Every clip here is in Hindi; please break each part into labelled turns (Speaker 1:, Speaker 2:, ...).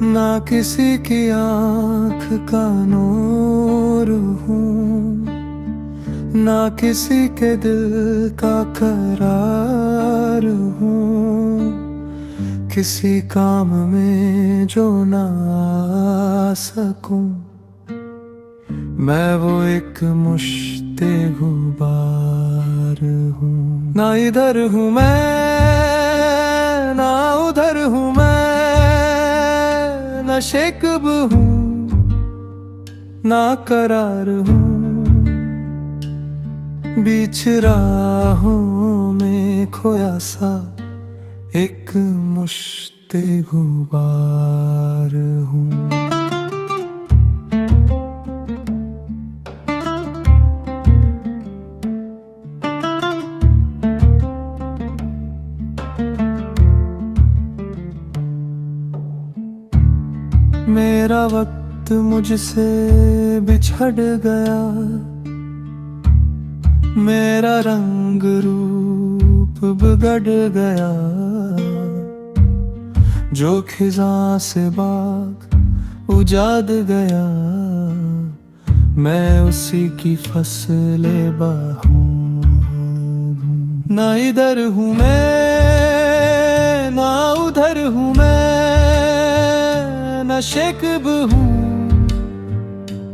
Speaker 1: ना किसी की आँख का नूर हूँ, ना किसी के दिल का करार हूँ। किसी काम में जो ना आ सकूं, मैं वो एक मुश्ते गुबार हूँ। ना इधर हूँ मैं, ना उधर हूँ मैं, ना शेकब हूँ, ना करार हूँ। बीच राहों में खोया सा एक मुश्ते गुबार हूँ। मेरा वक्त मुझसे बिछड़ गया, मेरा रंग रूप बिगड़ गया। जो खिज़ां से बाग उजाड़ गया, मैं उसी की फसले बाहूं हूँ। ना इधर हूँ मैं, ना उधर हूँ मैं, ना शेकब हूँ,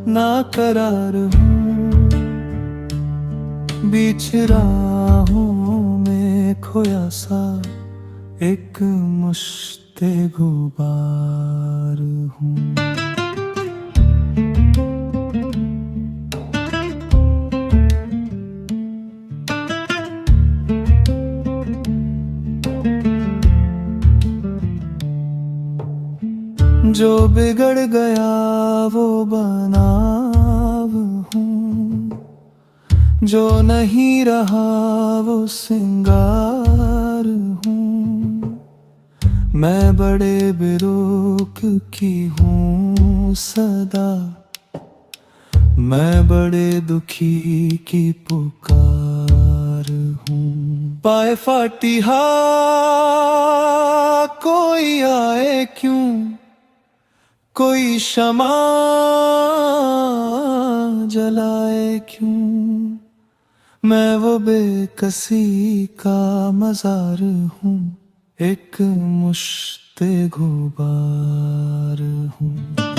Speaker 1: ना करार हूँ। बीच राहों में खोया सा एक मुश्ते गुबार हूँ। जो बिगड़ गया वो बनाव हूँ, जो नहीं रहा वो सिंगार हूँ। मैं बड़े बेरुख की हूँ सदा, मैं बड़े दुखी की पुकार हूँ। पाए फातिहा कोई आए क्यों, कोई शमा जलाए क्यों। मैं वो बेकसी का मजार हूँ, एक मुश्ते गुबार हूँ।